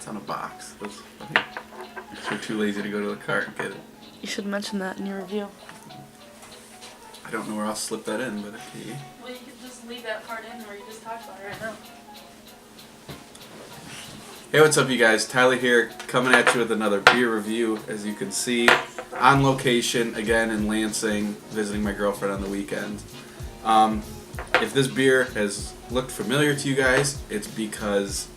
It's on a box. That's funny. You're too lazy to go to the cart and get it. You should mention that in your review. I don't know where I'll slip that in, but okay. Well, you could just leave that part in where you just talked about it right now. Hey, what's up, you guys? Tyler here, coming at you with another beer review. As you can see, on location again in Lansing, visiting my girlfriend on the weekend. If this beer has looked familiar to you guys, it's because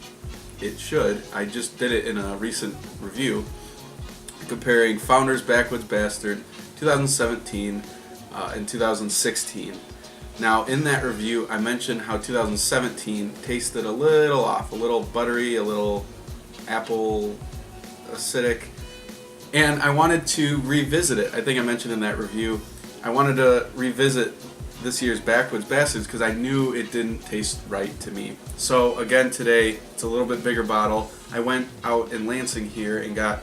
it should. I just did it in a recent review comparing Founder's Backwoods Bastard 2017 and 2016. Now, in that review, I mentioned how 2017 tasted a little off, a little buttery, a little apple acidic, and I wanted to revisit it. I think I mentioned in that review, I wanted to revisit this year's Backwoods Bastards because I knew it didn't taste right to me. So again today, it's a little bit bigger bottle. I went out in Lansing here and got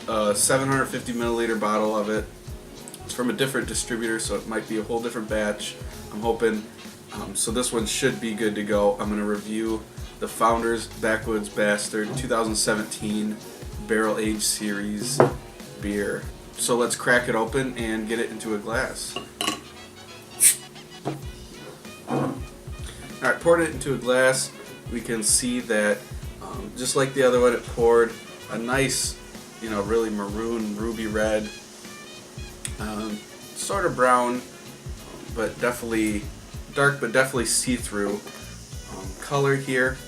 a 750 milliliter bottle of it. It's from a different distributor, so it might be a whole different batch. I'm hoping. So this one should be good to go. I'm going to review the Founder's Backwoods Bastard 2017 Barrel Age Series beer. So let's crack it open and get it into a glass. Alright, poured it into a glass. We can see that just like the other one, it poured a nice, really maroon, ruby red, sort of brown, but definitely dark, but definitely see-through color here.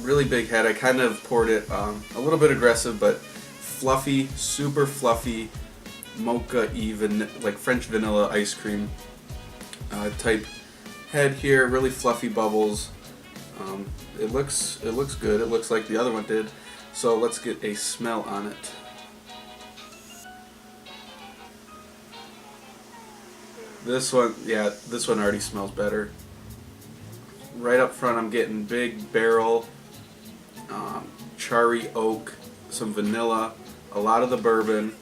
Really big head. I kind of poured it a little bit aggressive, but fluffy, super fluffy, mocha even, like French vanilla ice cream type head here. Really fluffy bubbles. It looks good. It looks like the other one did. So let's get a smell on it. This one already smells better. Right up front, I'm getting big barrel, charry oak, some vanilla, a lot of the bourbon,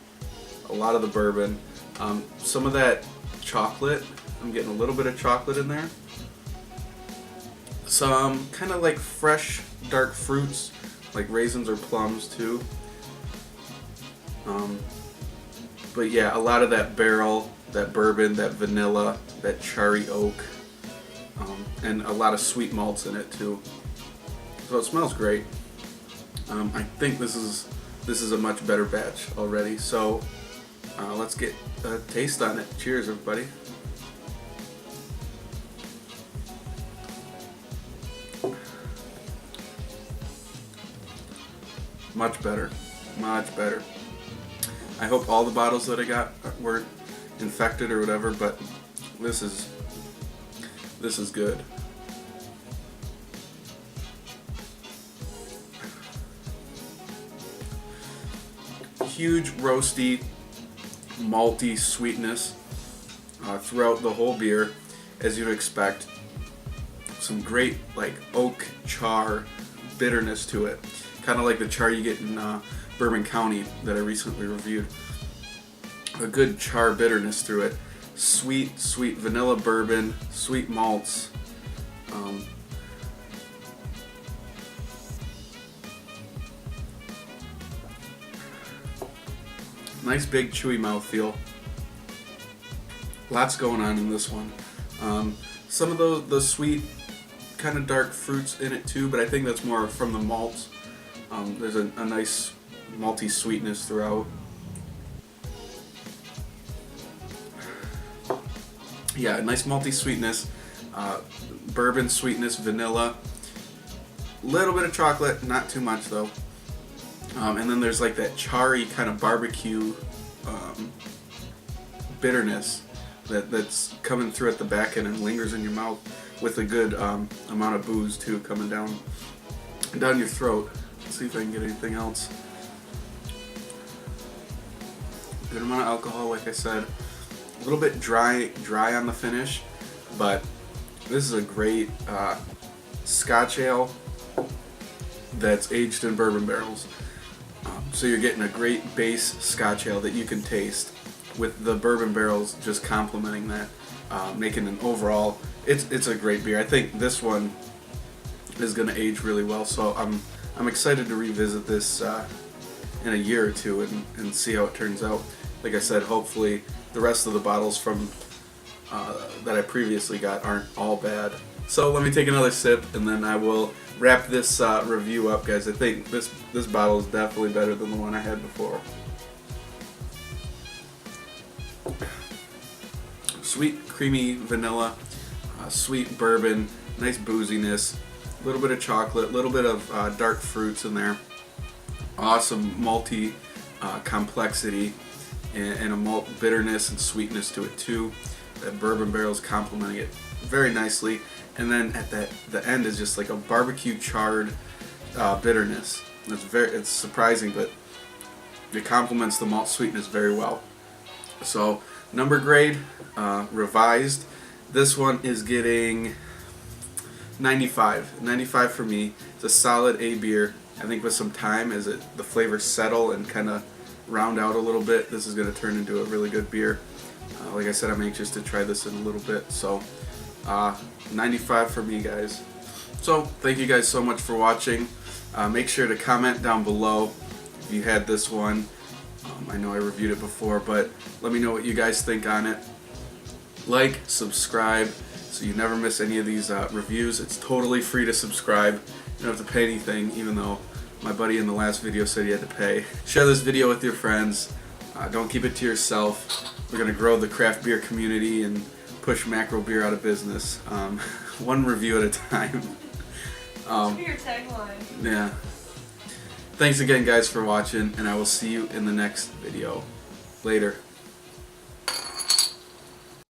some of that chocolate. I'm getting a little bit of chocolate in there. Some kind of like fresh dark fruits, like raisins or plums too. But yeah, a lot of that barrel, that bourbon, that vanilla, that charry oak, and a lot of sweet malts in it too. So it smells great. I think this is a much better batch already. So let's get a taste on it. Cheers, everybody. Much better, much better. I hope all the bottles that I got weren't infected or whatever, but this is good. Huge roasty, malty sweetness throughout the whole beer, as you'd expect. Some great like oak char bitterness to it, kind of like the char you get in Bourbon County that I recently reviewed. A good char bitterness through it. Sweet vanilla bourbon, sweet malts. Nice big chewy mouthfeel. Lots going on in this one. Some of the sweet kind of dark fruits in it too, but I think that's more from the malts. There's a nice malty sweetness throughout. Yeah, a nice malty sweetness, bourbon sweetness, vanilla, little bit of chocolate, not too much though. And then there's like that charry kind of barbecue bitterness that's coming through at the back end and lingers in your mouth with a good amount of booze too coming down your throat. Let's see if I can get anything else. Good amount of alcohol, like I said. A little bit dry on the finish, but this is a great Scotch ale that's aged in bourbon barrels. So you're getting a great base Scotch ale that you can taste with the bourbon barrels just complementing that, making an overall, it's a great beer. I think this one is going to age really well. So I'm excited to revisit this in a year or two and see how it turns out. Like I said, hopefully the rest of the bottles from that I previously got aren't all bad. So let me take another sip and then I will wrap this review up, guys. I think this bottle is definitely better than the one I had before. Sweet, creamy vanilla, sweet bourbon, nice booziness, a little bit of chocolate, a little bit of dark fruits in there. Awesome malty complexity and a malt bitterness and sweetness to it too. That bourbon barrel is complementing it very nicely. And then at the end is just like a barbecue charred bitterness. It's surprising, but it complements the malt sweetness very well. So number grade, revised. This one is getting 95. 95 for me. It's a solid A beer. I think with some time, as the flavors settle and kind of round out a little bit, this is going to turn into a really good beer. Like I said, I'm anxious to try this in a little bit. So 95 for me, guys. So thank you guys so much for watching. Make sure to comment down below if you had this one. I know I reviewed it before, but let me know what you guys think on it. Like, subscribe, so you never miss any of these reviews. It's totally free to subscribe. You don't have to pay anything, even though my buddy in the last video said he had to pay. Share this video with your friends. Don't keep it to yourself. We're going to grow the craft beer community and push macro beer out of business. One review at a time. That should be your tagline. Yeah. Thanks again, guys, for watching, and I will see you in the next video. Later.